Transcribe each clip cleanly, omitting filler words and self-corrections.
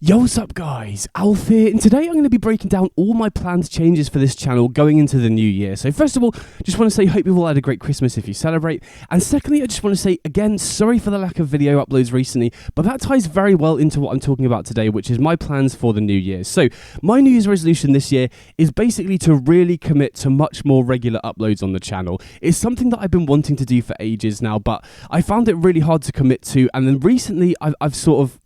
Yo, what's up guys, Alf here, and today I'm going to be breaking down all my planned changes for this channel going into the new year. So first of all, just want to say hope you've all had a great Christmas if you celebrate, and secondly I just want to say again, sorry for the lack of video uploads recently, but that ties very well into what I'm talking about today, which is my plans for the new year. So my New Year's resolution this year is basically to really commit to much more regular uploads on the channel. It's something that I've been wanting to do for ages now, but I found it really hard to commit to, and then recently I've sort of,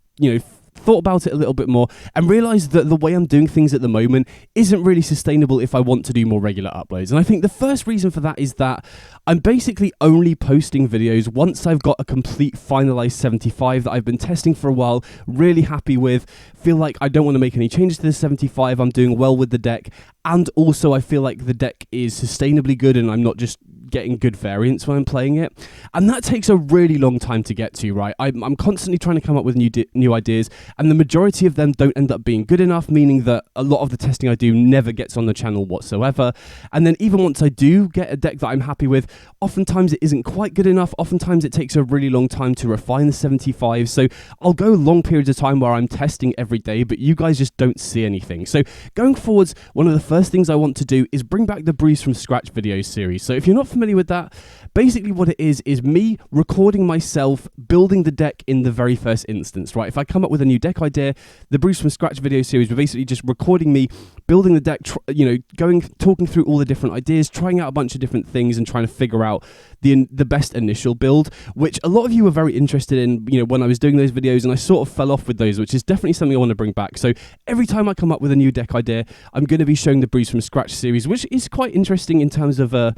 thought about it a little bit more and realized that the way I'm doing things at the moment isn't really sustainable if I want to do more regular uploads. And I think the first reason for that is that I'm basically only posting videos once I've got a complete finalized 75 that I've been testing for a while, really happy with, feel like I don't want to make any changes to the 75, I'm doing well with the deck, and also I feel like the deck is sustainably good and I'm not just getting good variance when I'm playing it. And that takes a really long time to get to, right? I'm constantly trying to come up with new ideas, and the majority of them don't end up being good enough, meaning that a lot of the testing I do never gets on the channel whatsoever. And then even once I do get a deck that I'm happy with, oftentimes it isn't quite good enough. Oftentimes it takes a really long time to refine the 75. So I'll go long periods of time where I'm testing every day, but you guys just don't see anything. So going forwards, one of the first things I want to do is bring back the Brews from Scratch video series. So if you're not familiar with that, basically what it is me recording myself building the deck in the very first instance, right? If I come up with a new deck idea, the Brews from Scratch video series, we're basically just recording me building the deck, talking through all the different ideas, trying out a bunch of different things and trying to figure out the best initial build, which a lot of you were very interested in, when I was doing those videos, and I sort of fell off with those, which is definitely something I want to bring back. So every time I come up with a new deck idea, I'm going to be showing the Brews from Scratch series, which is quite interesting in terms of a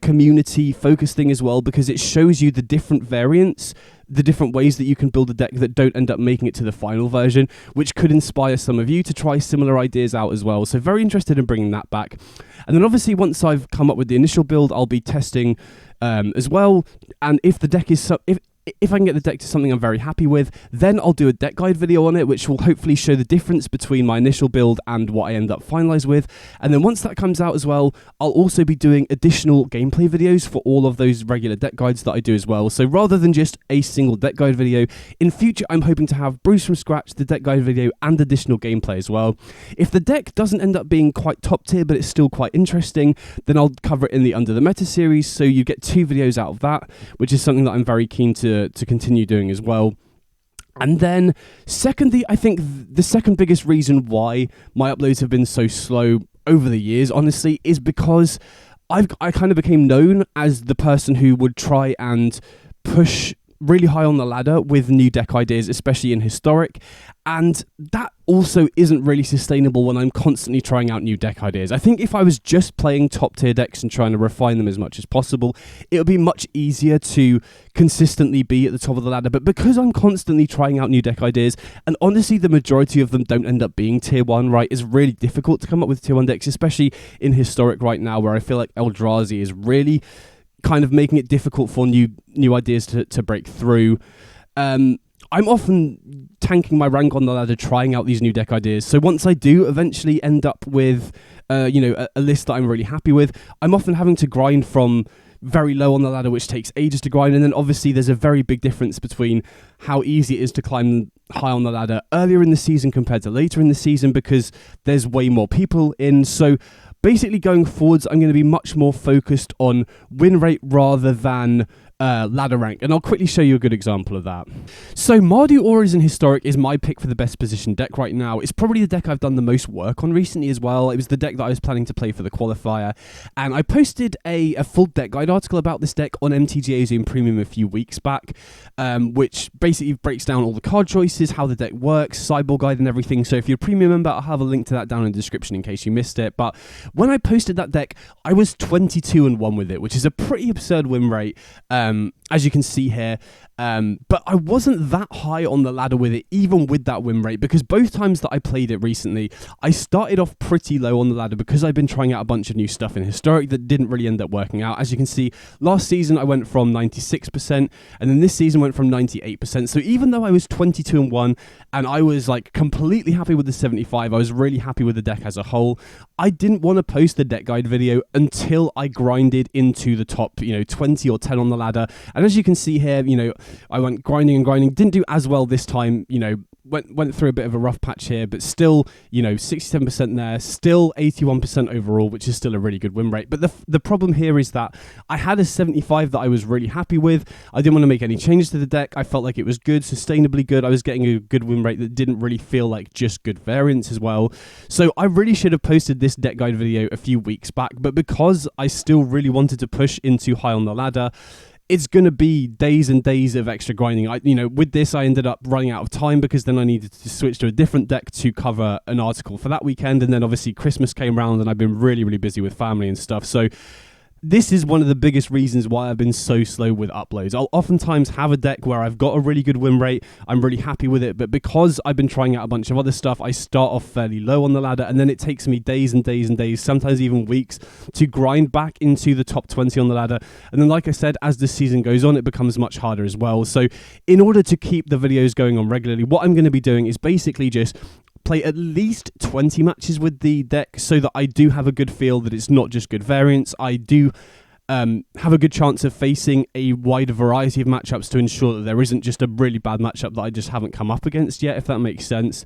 community focus thing as well, because it shows you the different variants, the different ways that you can build a deck that don't end up making it to the final version, which could inspire some of you to try similar ideas out as well. So very interested in bringing that back. And then obviously once I've come up with the initial build, I'll be testing as well. And if the deck is if I can get the deck to something I'm very happy with, then I'll do a deck guide video on it, which will hopefully show the difference between my initial build and what I end up finalized with. And then once that comes out as well, I'll also be doing additional gameplay videos for all of those regular deck guides that I do as well. So rather than just a single deck guide video, in future I'm hoping to have Brews from Scratch, the deck guide video, and additional gameplay as well. If the deck doesn't end up being quite top tier, but it's still quite interesting, then I'll cover it in the Under the Meta series, so you get 2 videos out of that, which is something that I'm very keen to continue doing as well. And then secondly, I think the second biggest reason why my uploads have been so slow over the years, honestly, is because I kind of became known as the person who would try and push really high on the ladder with new deck ideas, especially in Historic, and that also isn't really sustainable when I'm constantly trying out new deck ideas. I think if I was just playing top tier decks and trying to refine them as much as possible, it would be much easier to consistently be at the top of the ladder. But because I'm constantly trying out new deck ideas, and honestly the majority of them don't end up being tier 1, right, it's really difficult to come up with tier 1 decks, especially in Historic right now, where I feel like Eldrazi is really kind of making it difficult for new ideas to break through. I'm often tanking my rank on the ladder trying out these new deck ideas. So once I do eventually end up with a list that I'm really happy with, I'm often having to grind from very low on the ladder, which takes ages to grind. And then obviously there's a very big difference between how easy it is to climb high on the ladder earlier in the season compared to later in the season, because there's way more people in. So basically going forwards, I'm going to be much more focused on win rate rather than ladder rank, and I'll quickly show you a good example of that. So Mardu Auras in Historic is my pick for the best position deck right now. It's probably the deck I've done the most work on recently as well. It was the deck that I was planning to play for the qualifier, and I posted a full deck guide article about this deck on MTGA Zoom Premium a few weeks back, which basically breaks down all the card choices, how the deck works, sideboard guide and everything. So if you're a premium member, I'll have a link to that down in the description in case you missed it. But when I posted that deck, I was 22-1 with it, which is a pretty absurd win rate, as you can see here. But I wasn't that high on the ladder with it, even with that win rate, because both times that I played it recently, I started off pretty low on the ladder because I've been trying out a bunch of new stuff in Historic that didn't really end up working out. As you can see, last season I went from 96%, and then this season went from 98%. So even though I was 22-1, and I was like completely happy with the 75, I was really happy with the deck as a whole, I didn't want to post the deck guide video until I grinded into the top, 20 or 10 on the ladder. ladder. And as you can see here, I went grinding and grinding, didn't do as well this time, went through a bit of a rough patch here, but still, 67% there, still 81% overall, which is still a really good win rate. But the problem here is that I had a 75 that I was really happy with. I didn't want to make any changes to the deck. I felt like it was good, sustainably good. I was getting a good win rate that didn't really feel like just good variance as well. So I really should have posted this deck guide video a few weeks back, but because I still really wanted to push into high on the ladder, it's going to be days and days of extra grinding. With this, I ended up running out of time because then I needed to switch to a different deck to cover an article for that weekend. And then obviously Christmas came around and I've been really, really busy with family and stuff. So this is one of the biggest reasons why I've been so slow with uploads. I'll oftentimes have a deck where I've got a really good win rate, I'm really happy with it, but because I've been trying out a bunch of other stuff, I start off fairly low on the ladder, and then it takes me days and days and days, sometimes even weeks, to grind back into the top 20 on the ladder. And then, like I said, as the season goes on, it becomes much harder as well. So in order to keep the videos going on regularly, what I'm going to be doing is basically just play at least 20 matches with the deck so that I do have a good feel that it's not just good variance. I do have a good chance of facing a wider variety of matchups to ensure that there isn't just a really bad matchup that I just haven't come up against yet, if that makes sense.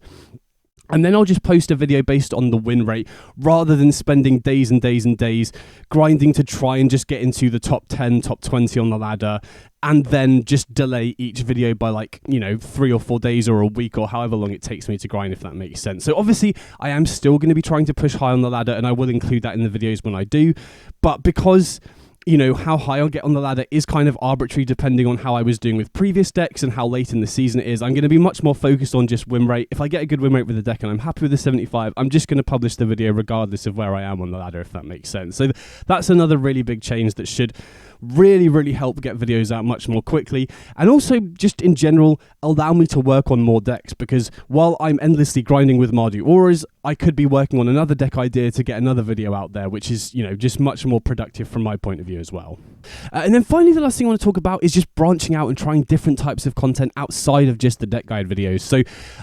And then I'll just post a video based on the win rate rather than spending days and days and days grinding to try and just get into the top 10, top 20 on the ladder, and then just delay each video by 3 or 4 days or a week or however long it takes me to grind, if that makes sense. So obviously I am still going to be trying to push high on the ladder, and I will include that in the videos when I do. But because how high I'll get on the ladder is kind of arbitrary depending on how I was doing with previous decks and how late in the season it is. I'm going to be much more focused on just win rate. If I get a good win rate with the deck and I'm happy with the 75, I'm just going to publish the video regardless of where I am on the ladder, if that makes sense. So that's another really big change that should really, really help get videos out much more quickly, and also just in general allow me to work on more decks, because while I'm endlessly grinding with Mardu Auras, I could be working on another deck idea to get another video out there, which is, just much more productive from my point of view as well. And then finally, the last thing I want to talk about is just branching out and trying different types of content outside of just the deck guide videos. So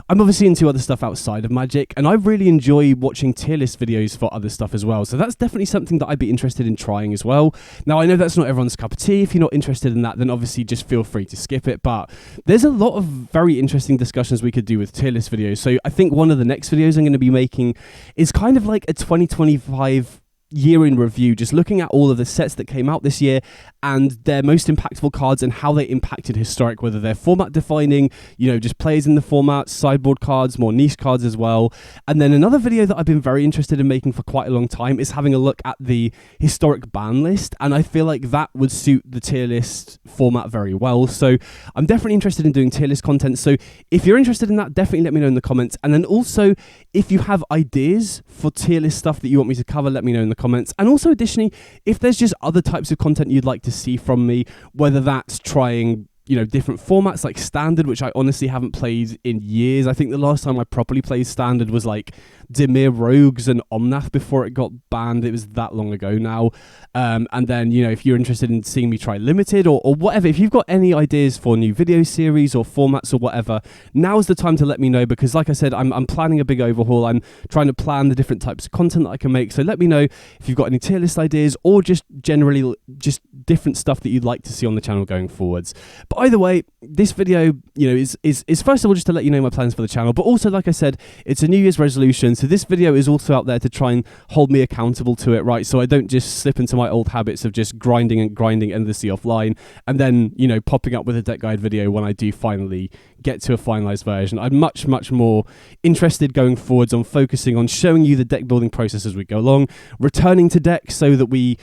I'm obviously into other stuff outside of Magic, and I really enjoy watching tier list videos for other stuff as well. So that's definitely something that I'd be interested in trying as well. Now, I know that's not everyone's cup of tea. If you're not interested in that, then obviously just feel free to skip it. But there's a lot of very interesting discussions we could do with tier list videos. So I think one of the next videos I'm going to be making is kind of like a 2025 year in review, just looking at all of the sets that came out this year and their most impactful cards and how they impacted Historic, whether they're format defining, just players in the format, sideboard cards, more niche cards as well. And then another video that I've been very interested in making for quite a long time is having a look at the Historic ban list, and I feel like that would suit the tier list format very well. So I'm definitely interested in doing tier list content. So if you're interested in that, definitely let me know in the comments. And then also, if you have ideas for tier list stuff that you want me to cover, let me know in the comments. And also additionally, if there's just other types of content you'd like to see from me, whether that's trying different formats like Standard, which I honestly haven't played in years. I think the last time I properly played Standard was like Dimir Rogues and Omnath before it got banned. It was that long ago now. And then, if you're interested in seeing me try Limited or whatever, if you've got any ideas for new video series or formats or whatever, now's the time to let me know, because like I said, I'm planning a big overhaul. I'm trying to plan the different types of content that I can make. So let me know if you've got any tier list ideas or just generally just different stuff that you'd like to see on the channel going forwards. But either way, this video, is first of all just to let you know my plans for the channel, but also, like I said, it's a New Year's resolution. So this video is also out there to try and hold me accountable to it, right? So I don't just slip into my old habits of just grinding endlessly offline and then, popping up with a deck guide video when I do finally get to a finalized version. I'm much, much more interested going forwards on focusing on showing you the deck building process as we go along, returning to decks so that we,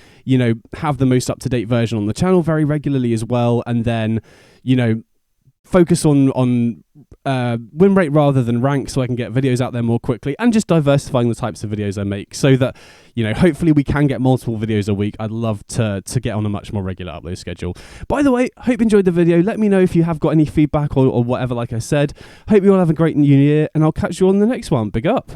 have the most up-to-date version on the channel very regularly as well, and then, focus on win rate rather than rank so I can get videos out there more quickly, and just diversifying the types of videos I make so that, hopefully we can get multiple videos a week. I'd love to get on a much more regular upload schedule. By the way, hope you enjoyed the video. Let me know if you have got any feedback or whatever, like I said. Hope you all have a great new year, and I'll catch you on the next one. Big up.